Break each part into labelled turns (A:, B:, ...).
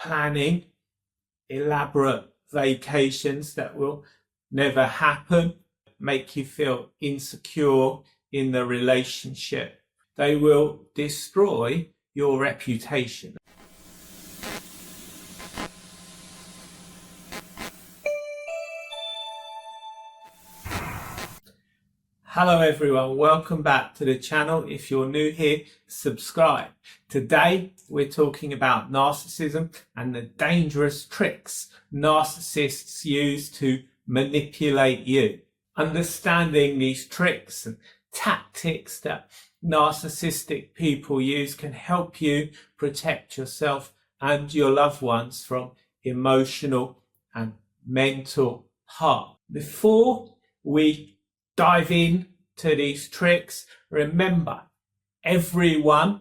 A: planning elaborate vacations that will never happen, make you feel insecure in the relationship. They will destroy your reputation. Hello everyone, welcome back to the channel. If you're new here, subscribe. Today we're talking about narcissism and the dangerous tricks narcissists use to manipulate you. Understanding these tricks and tactics that narcissistic people use can help you protect yourself and your loved ones from emotional and mental harm. Before we dive in to these tricks, remember, everyone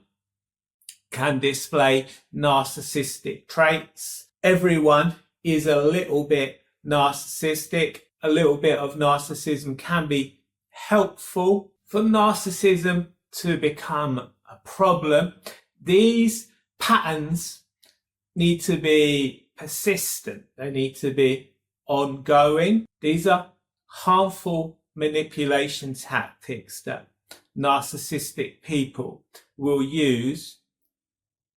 A: can display narcissistic traits. Everyone is a little bit narcissistic. A little bit of narcissism can be helpful. For narcissism to become a problem, these patterns need to be persistent. They need to be ongoing. These are harmful manipulation tactics that narcissistic people will use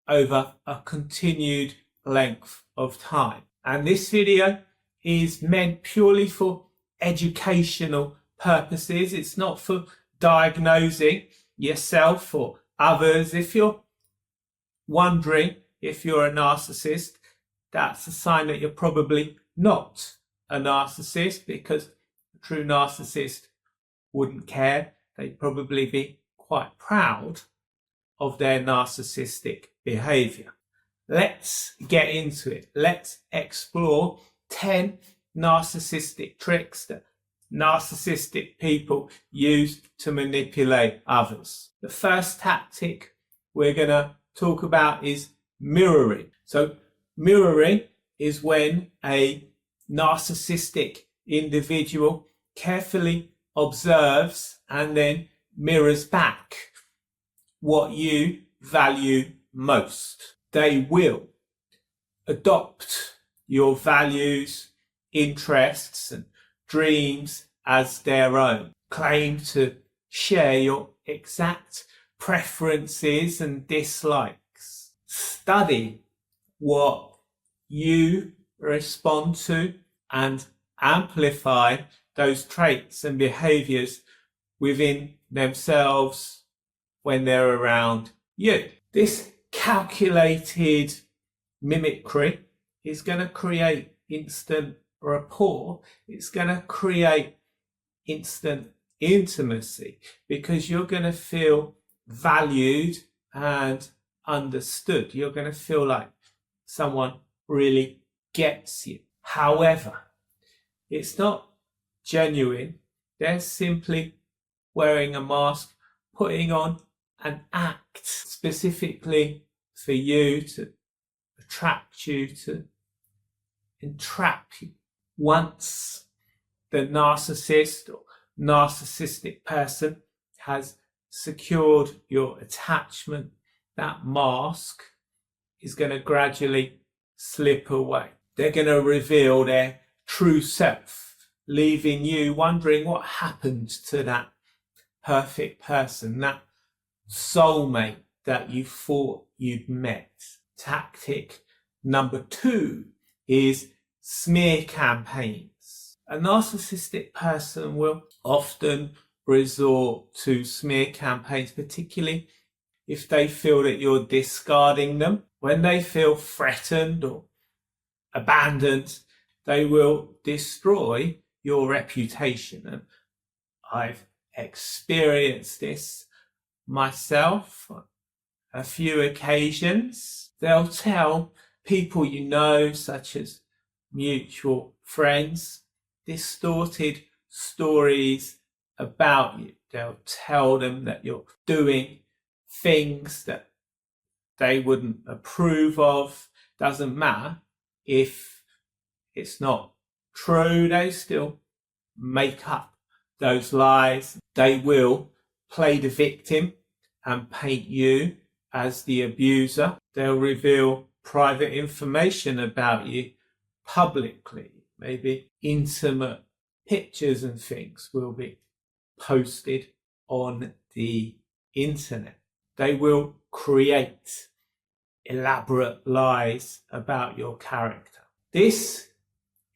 A: over a continued length of time. And this video is meant purely for educational purposes. It's not for diagnosing yourself or others. If you're wondering if you're a narcissist, that's a sign that you're probably not a narcissist, because a true narcissist wouldn't care. They'd probably be quite proud of their narcissistic behavior. Let's get into it. Let's explore 10 narcissistic tricks that narcissistic people use to manipulate others. The first tactic we're going to talk about is mirroring. So mirroring is when a narcissistic individual carefully observes and then mirrors back what you value most. They will adopt your values, interests and dreams as their own, claim to share your exact preferences and dislikes, study what you respond to and amplify those traits and behaviors within themselves when they're around you. This calculated mimicry is going to create instant rapport. It's going to create instant intimacy, because you're going to feel valued and understood. You're going to feel like someone really gets you. However, it's not genuine. They're simply wearing a mask, putting on an act specifically for you, to attract you, to entrap you. Once the narcissist or narcissistic person has secured your attachment, that mask is going to gradually slip away. They're going to reveal their true self, leaving you wondering what happened to that perfect person, that soulmate that you thought you'd met. Tactic number 2 is smear campaigns. A narcissistic person will often resort to smear campaigns, particularly if they feel that you're discarding them. When they feel threatened or abandoned, they will destroy your reputation. And I've experienced this myself on a few occasions. They'll tell people you know, such as mutual friends, distorted stories about you. They'll tell them that you're doing things that they wouldn't approve of. Doesn't matter if it's not true, they still make up those lies. They will play the victim and paint you as the abuser. They'll reveal private information about you publicly. Maybe intimate pictures and things will be posted on the internet. They will create elaborate lies about your character. This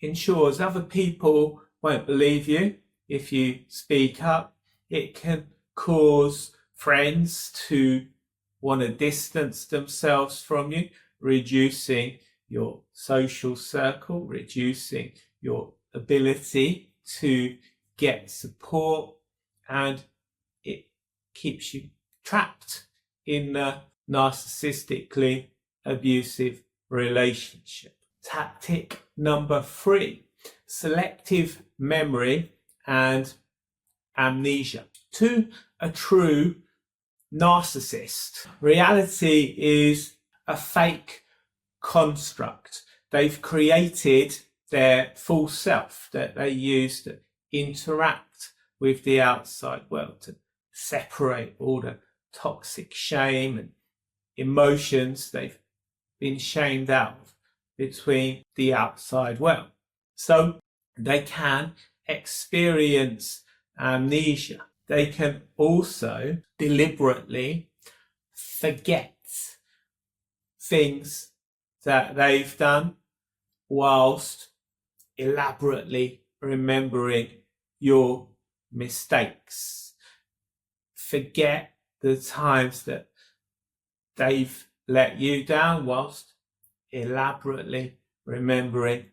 A: ensures other people won't believe you if you speak up. It can cause friends to want to distance themselves from you, reducing your social circle, reducing your ability to get support, and it keeps you trapped in a narcissistically abusive relationship. Tactic number 3, selective memory and amnesia. To a true narcissist, reality is a fake construct. They've created their false self that they use to interact with the outside world, to separate all the toxic shame and emotions they've been shamed out of between the outside world. So they can experience amnesia. They can also deliberately forget things that they've done whilst elaborately remembering your mistakes. Forget the times that they've let you down whilst elaborately remembering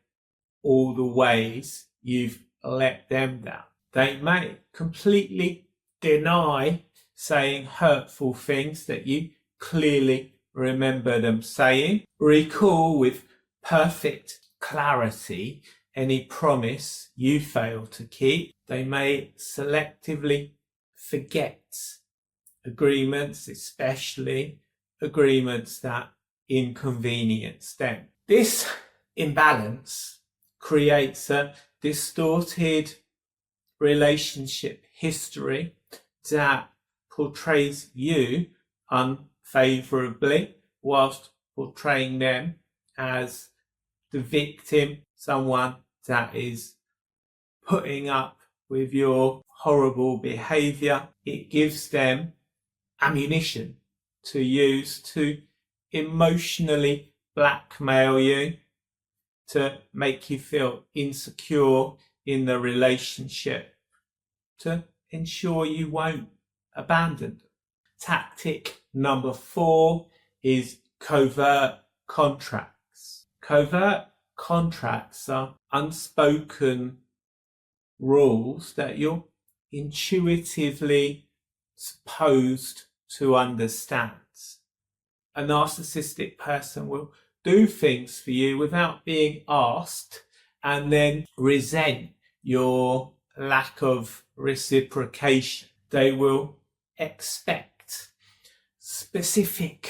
A: all the ways you've let them down. They may completely deny saying hurtful things that you clearly remember them saying. Recall with perfect clarity any promise you failed to keep. They may selectively forget agreements, especially agreements that inconvenience them. This imbalance creates a distorted relationship history that portrays you unfavorably whilst portraying them as the victim, someone that is putting up with your horrible behavior. It gives them ammunition to use to emotionally blackmail you, to make you feel insecure in the relationship, to ensure you won't abandon them. Tactic number 4 is covert contracts. Covert contracts are unspoken rules that you're intuitively supposed to understand. A narcissistic person will do things for you without being asked and then resent your lack of reciprocation. They will expect specific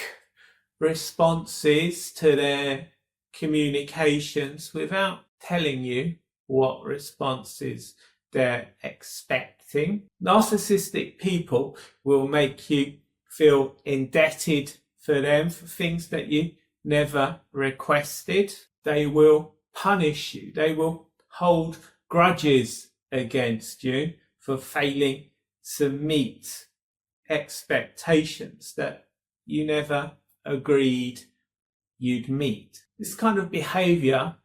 A: responses to their communications without telling you what responses they're expecting. Narcissistic people will make you feel indebted for them for things that you never requested. They will punish you. They will hold grudges against you for failing to meet expectations that you never agreed you'd meet. This kind of behavior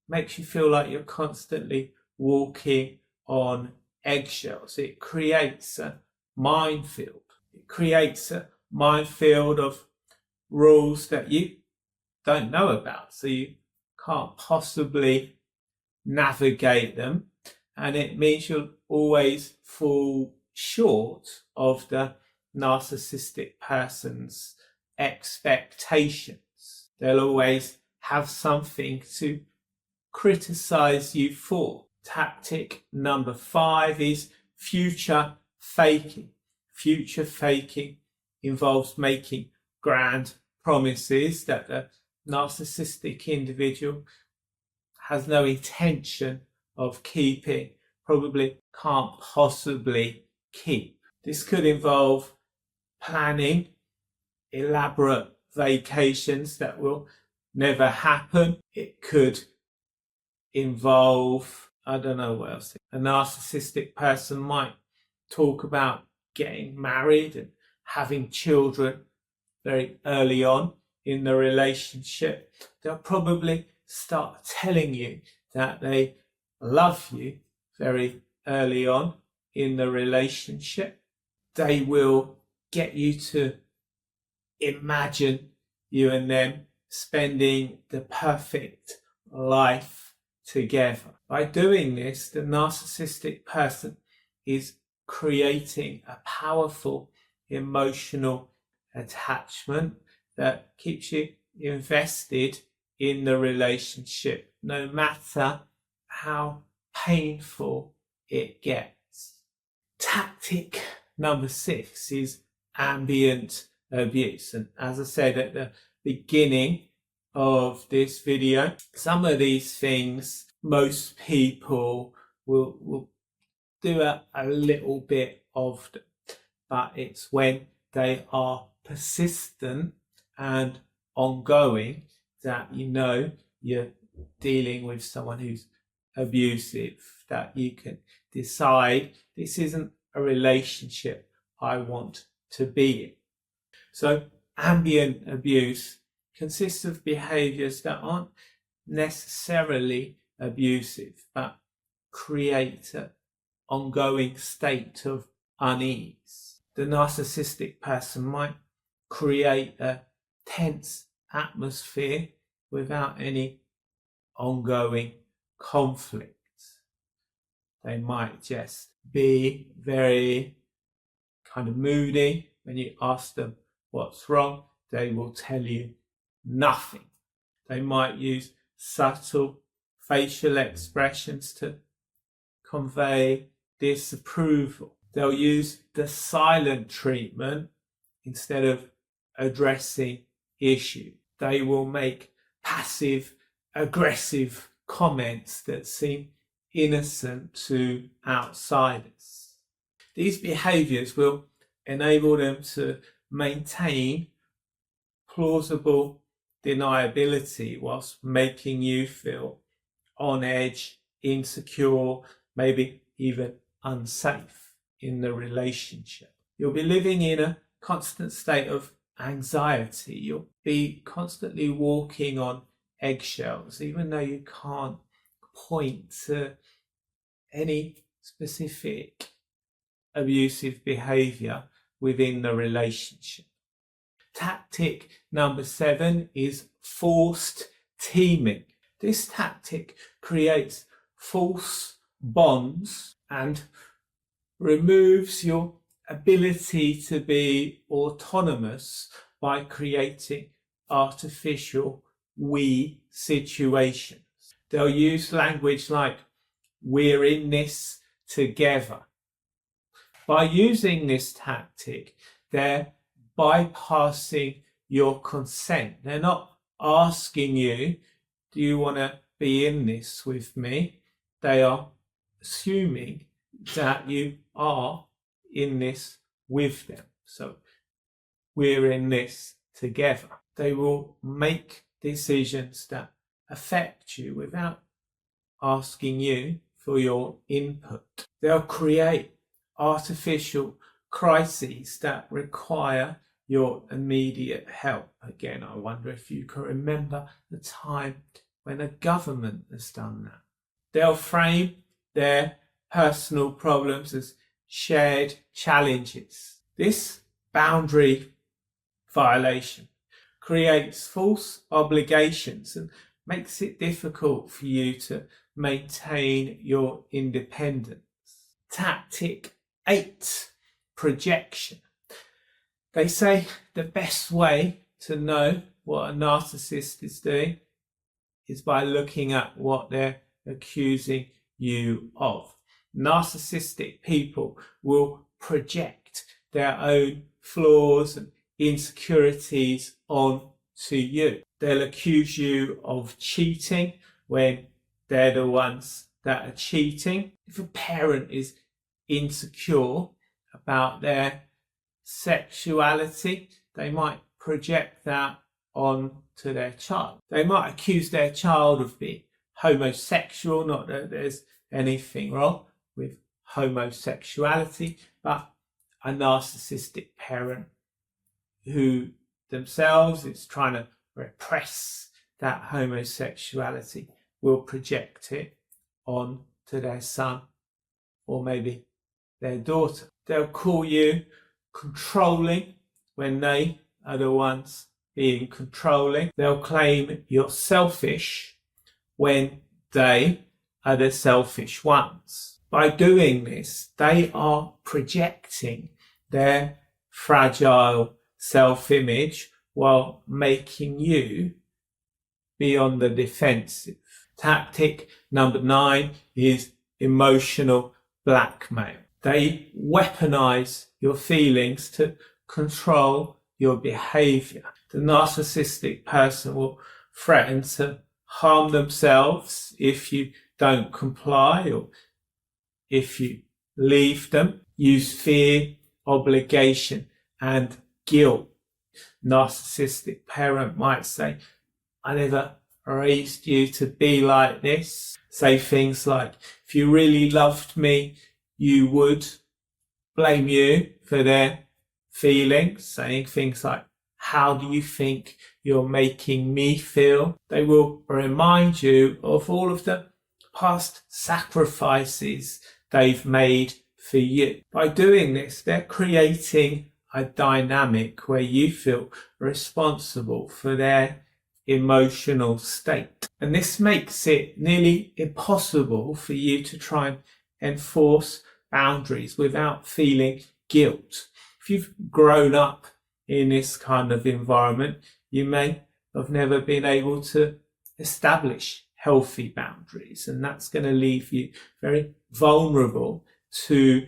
A: makes you feel like you're constantly walking on eggshells. It creates a minefield. It creates a minefield of rules that you don't know about, so you can't possibly navigate them, and it means you'll always fall short of the narcissistic person's expectations. They'll always have something to criticize you for. Tactic number 5 is future faking. Future faking involves making grand promises that the narcissistic individual has no intention of keeping, probably can't possibly keep. This could involve planning elaborate vacations that will never happen. It could involve, I don't know what else. A narcissistic person might talk about getting married and having children very early on in the relationship. They'll probably start telling you that they love you very early on in the relationship. They will get you to imagine you and them spending the perfect life together. By doing this, the narcissistic person is creating a powerful emotional attachment that keeps you invested in the relationship, no matter how painful it gets. Tactic number 6 is ambient abuse. And as I said at the beginning of this video, some of these things most people will do a little bit of them, but it's when they are persistent and ongoing that you know you're dealing with someone who's abusive, that you can decide this isn't a relationship I want to be in. So ambient abuse consists of behaviours that aren't necessarily abusive but create an ongoing state of unease. The narcissistic person might create a tense atmosphere without any ongoing conflict. They might just be very kind of moody. When you ask them what's wrong, they will tell you nothing. They might use subtle facial expressions to convey disapproval. They'll use the silent treatment instead of addressing issue. They will make passive aggressive comments that seem innocent to outsiders. These behaviours will enable them to maintain plausible deniability whilst making you feel on edge, insecure, maybe even unsafe in the relationship. You'll be living in a constant state of anxiety. You'll be constantly walking on eggshells, even though you can't point to any specific abusive behaviour within the relationship. Tactic number 7 is forced teaming. This tactic creates false bonds and removes your ability to be autonomous by creating artificial we situations. They'll use language like, we're in this together. By using this tactic, they're bypassing your consent. They're not asking you, do you want to be in this with me? They are assuming that you are in this with them. So we're in this together. They will make decisions that affect you without asking you for your input. They'll create artificial crises that require your immediate help. Again, I wonder if you can remember the time when a government has done that. They'll frame their personal problems as shared challenges. This boundary violation creates false obligations and makes it difficult for you to maintain your independence. Tactic 8, projection. They say the best way to know what a narcissist is doing is by looking at what they're accusing you of. Narcissistic people will project their own flaws and insecurities onto you. They'll accuse you of cheating when they're the ones that are cheating. If a parent is insecure about their sexuality, they might project that onto to their child. They might accuse their child of being homosexual, not that there's anything wrong with homosexuality, but a narcissistic parent who themselves is trying to repress that homosexuality will project it on to their son or maybe their daughter. They'll call you controlling when they are the ones being controlling. They'll claim you're selfish when they are the selfish ones. By doing this, they are projecting their fragile self-image while making you be on the defensive. Tactic number 9 is emotional blackmail. They weaponize your feelings to control your behavior. The narcissistic person will threaten to harm themselves if you don't comply or if you leave them. Use fear, obligation, and guilt. Narcissistic parent might say, I never raised you to be like this. Say things like, if you really loved me, you would. Blame you for their feelings. Saying things like, how do you think you're making me feel? They will remind you of all of the past sacrifices they've made for you. By doing this, they're creating a dynamic where you feel responsible for their emotional state. And this makes it nearly impossible for you to try and enforce boundaries without feeling guilt. If you've grown up in this kind of environment, you may have never been able to establish healthy boundaries, and that's going to leave you very vulnerable to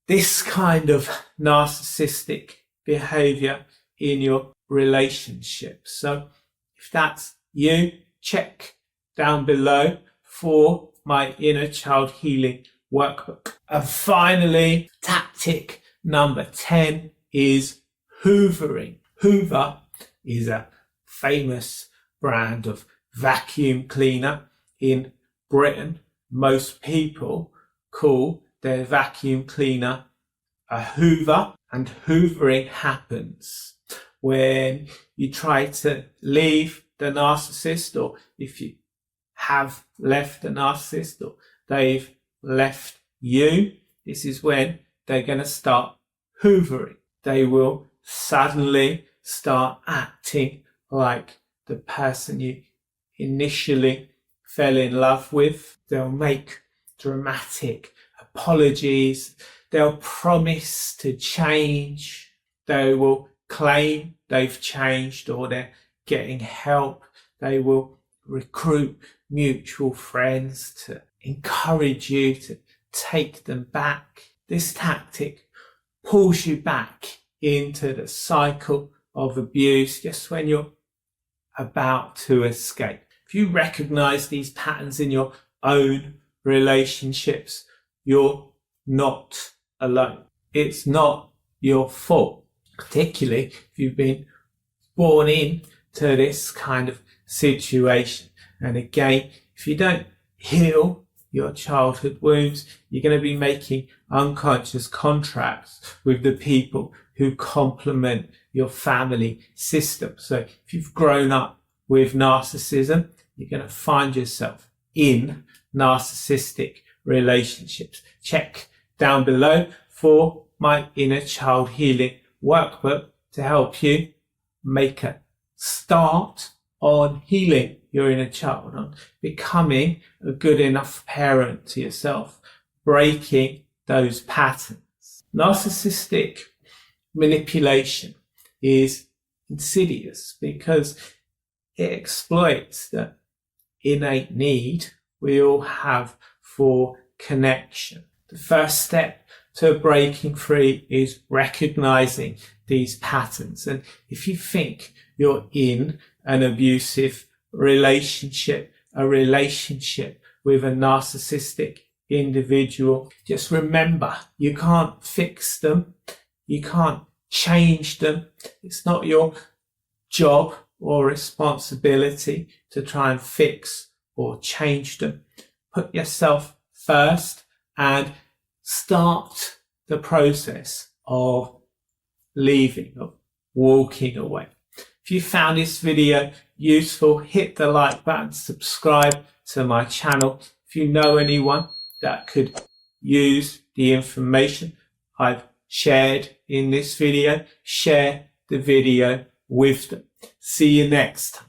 A: this kind of narcissistic behavior in your relationships. So if that's you, check down below for my inner child healing workbook. And finally, tactic number 10 is hoovering. Hoover is a famous brand of vacuum cleaner in Britain. Most people call their vacuum cleaner a hoover, and hoovering happens when you try to leave the narcissist, or if you have left the narcissist or they've left you. This is when they're going to start hoovering. They will suddenly start acting like the person you initially fell in love with. They'll make dramatic apologies. They'll promise to change. They will claim they've changed or they're getting help. They will recruit mutual friends to encourage you to take them back. This tactic pulls you back into the cycle of abuse just when you're about to escape. If you recognize these patterns in your own relationships, you're not alone. It's not your fault, particularly if you've been born into this kind of situation. And again, if you don't heal your childhood wounds, you're going to be making unconscious contracts with the people who complement your family system. So if you've grown up with narcissism, you're going to find yourself in narcissistic relationships. Check down below for my inner child healing workbook to help you make a start on healing your inner child, on becoming a good enough parent to yourself, breaking those patterns. Narcissistic manipulation is insidious because it exploits the innate need we all have for connection. The first step to breaking free is recognizing these patterns. And if you think you're in an abusive relationship, a relationship with a narcissistic individual, just remember, you can't fix them. You can't change them. It's not your job or responsibility to try and fix or change them. Put yourself first and start the process of leaving, of walking away. If you found this video useful, hit the like button, subscribe to my channel. If you know anyone that could use the information I've shared in this video, share the video with them. See you next time.